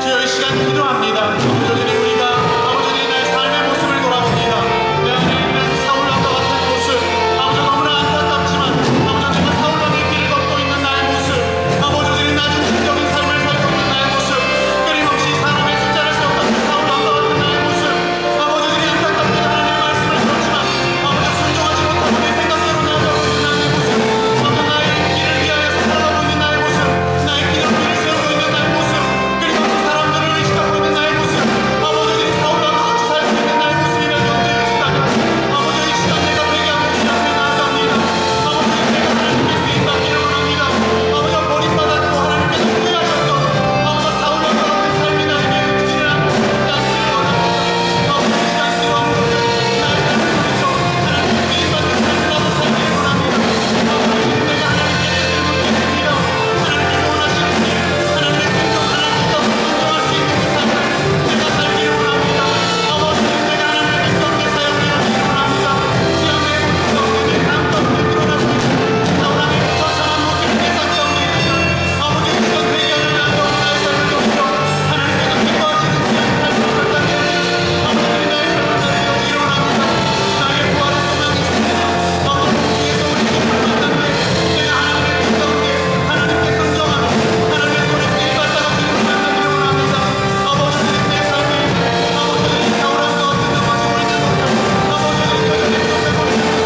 주여, 이 시간 기도합니다. 아버지, 우리가 아버지 나의 삶의 모습을 돌아봅니다. 내 안에 있는 사울왕과 같은 모습, 아버지 너무나 안타깝지만 아버지 내가 사울왕의 길을 걷고 있는 나의 모습, 아버지 낮은 중적인 삶을 살고 있는 나의 모습, 끊임없이 사람의 숫자를 세웠던 사울왕과 같은 나의 모습, 아버지들이 안타깝게 하나님의 말씀을 들었지만 아버지 순종하지 못하고 내 생각대로 나아가고 있는 나의 모습, 아버지 나의 길을 위하여서 살아가고 있는 나의 모습, 나의 기념비를 세우고 있는 나의 모습, 끊임없이 사람들을 의식하고 있는 나의 모습, 아버지들이 사울왕과 같이 살고 있는 나의 모습이 발견되어진다면 아버지 이 시간 내가 회개하고 주님 앞에 나아갑니다. 아버지 내가 하나님께 쓰임받기를 원합니다. 아버지 버림받았고 하나님께서 후회하셨던 아버지 사울왕과 같은 삶이 나에게 움직이지 않기를 원합니다. 아버지 이 시간 기도합니다. 나의 삶을 통해서 하나님께 쓰임받는 삶을 나도 살기를 원합니다. 아버지 내가 하나님께 내 삶을 묻게 됩니다. 하나님께서 원하시는 길, 하나님의 순종, 하나님께서 순종할 수 있는 그 삶을 내가 살기를 원합니다. 아버지 내가 하나님의 뜻 가운데 사용되어지기를 원합니다. 주여, 내 모습 가운데 내 삶 가운데 드러나고 있는 사울왕의 처참한 모습이 내 삶 가운데 있으면 아버지 이 시간 회개하는 나아가고 나의 삶을 돕고 하나님께서 기뻐하시는 그 삶을 살게 아버지 나의 삶을 살려주기를 원합니다. 나의 부활의 소망이 있습니다. 아버지 공중에서 우리 주님을 만났는데 내가 하나님의 뜻 가운데 하나님께 순종하며 하나님의 손에 쓰임받다가 주님을 만나기를 원합니다. 아버지들이 내 삶에 아버지들이 사울왕과 같은 넘어지고 있는 것들, 아버지들이 여전히 부족해버리는 모습,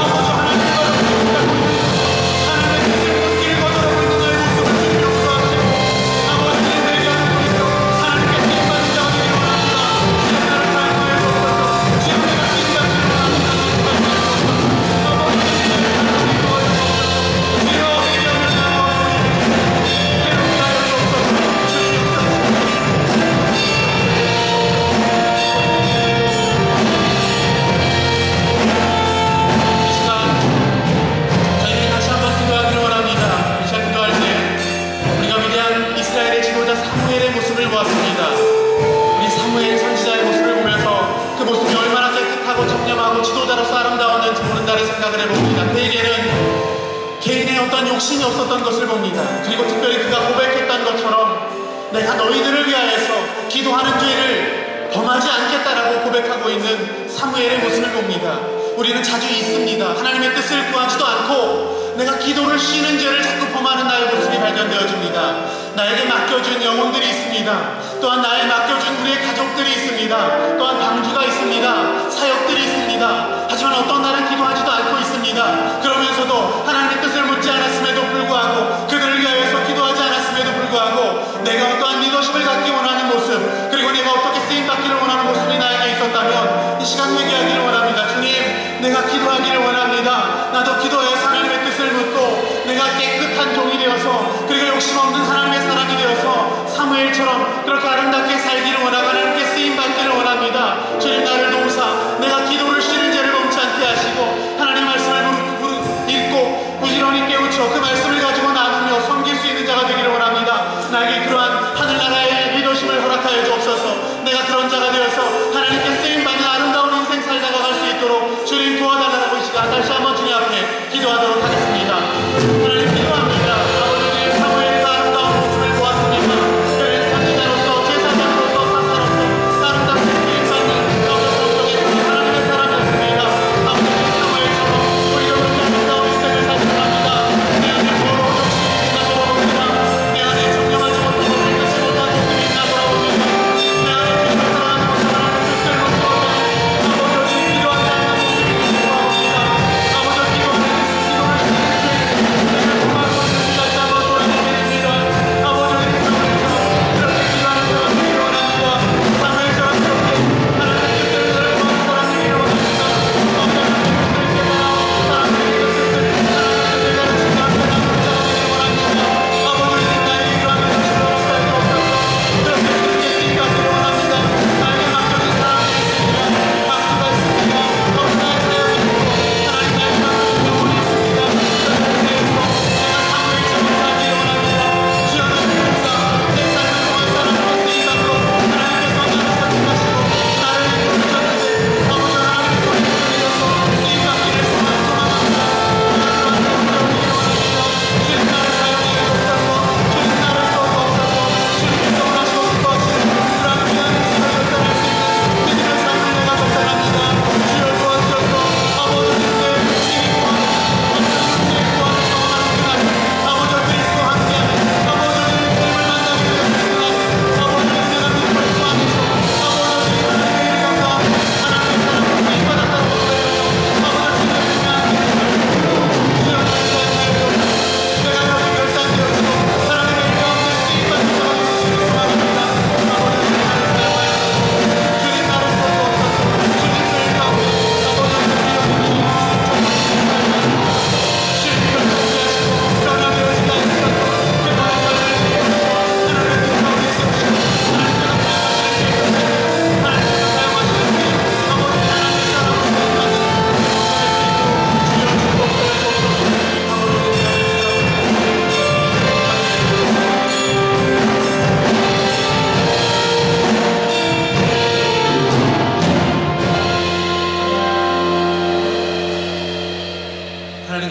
아버지 하나님과 붙잡고 있는 모습, 하나님의 뜻을 묻기를 거절하고 있는 나의 모습을 주님 용서하시고 아버지들이 회개하는 우리로 하나님께 쓰임받는 자가 되기를 원합니다. 주여 나를 사용하여 주옵소서. 주여 내가 쓰임받기를 원합니다. 아버지들이 나를 사용하여 주옵소서. 주여 회개하며 나아가오니 괴롭게 하여 주옵소서. 주님 용서하시옵소서. 이 시간 저희들이 다시 한번 기도하기를 원합니다. 이 시간 기도할 때 우리가 위대한 이스라엘의 지도자 사무엘의 모습을 보았습니다. 우리 사무엘 선지자의 모습을 보면서 그 모습이 얼마나 깨끗하고 청렴하고 지도자로서 아름다웠는지 모른다는 생각을 해봅니다. 그에게는 개인의 어떤 욕심이 없었던 것을 봅니다. 그리고 특별히 그가 고백했던 것처럼 내가 너희들을 위하여서 기도하는 죄를 범하지 않겠다라고 고백하고 있는 사무엘의 모습을 봅니다. 우리는 자주 있습니다. 하나님의 뜻을 구하지도 않고 내가 기도를 쉬는 죄를 자꾸 범하는 나의 모습이 발견되어집니다. 나에게 맡겨준 영혼들이 있습니다. 또한 나에 맡겨준 우리의 가족들이 있습니다. 또한 방주가 있습니다. 사역들이 있습니다. 하지만 어떤 날은 기도하지도 않고 있습니다. 그러면서도 하나님의 뜻을 묻지 않았음에도 불구하고 그들을 위하여서 기도하지 않았음에도 불구하고 내가 어떠한 리더십을 갖기 원하는 모습, 그리고 내가 어떻게 쓰임받기를 원하는 모습이 나에게 있었다면 이 시간 회개하기를 원합니다. 주님, 내가 기도하기를 원합니다. 나도 기도해서 하나님의 뜻을 묻고 내가 깨끗한 종이 되어서 그리고 욕심 없는 하나님의 사람이 되어서 사무엘처럼 그렇게 아름답게 살기를 원하고 하나님께 쓰임받기를 원합니다.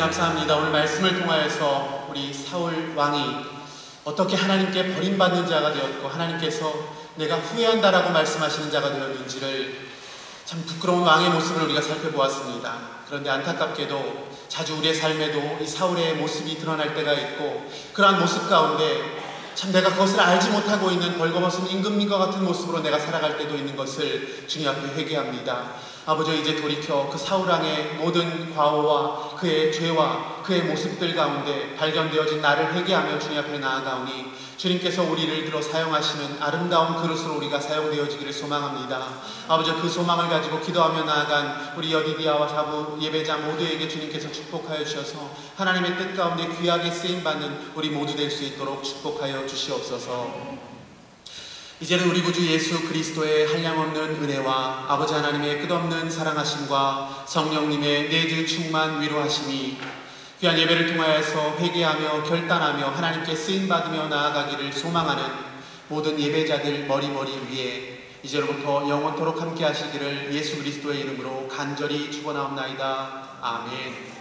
감사합니다. 오늘 말씀을 통하여서 우리 사울 왕이 어떻게 하나님께 버림받는 자가 되었고 하나님께서 내가 후회한다라고 말씀하시는 자가 되었는지를 참 부끄러운 왕의 모습을 우리가 살펴보았습니다. 그런데 안타깝게도 자주 우리의 삶에도 이 사울의 모습이 드러날 때가 있고 그러한 모습 가운데 참 내가 그것을 알지 못하고 있는 벌거벗은 임금님과 같은 모습으로 내가 살아갈 때도 있는 것을 주님 앞에 회개합니다. 아버지, 이제 돌이켜 그 사울왕의 모든 과오와 그의 죄와 그의 모습들 가운데 발견되어진 나를 회개하며 주님 앞에 나아가오니 주님께서 우리를 들어 사용하시는 아름다운 그릇으로 우리가 사용되어지기를 소망합니다. 아버지, 그 소망을 가지고 기도하며 나아간 우리 여디디아와 사부 예배자 모두에게 주님께서 축복하여 주셔서 하나님의 뜻 가운데 귀하게 쓰임받는 우리 모두 될 수 있도록 축복하여 주시옵소서. 이제는 우리 구주 예수 그리스도의 한량없는 은혜와 아버지 하나님의 끝없는 사랑하심과 성령님의 내주 충만 위로하심이 귀한 예배를 통하여서 회개하며 결단하며 하나님께 쓰임받으며 나아가기를 소망하는 모든 예배자들 머리머리 위에 이제로부터 영원토록 함께 하시기를 예수 그리스도의 이름으로 간절히 축원하옵나이다. 아멘.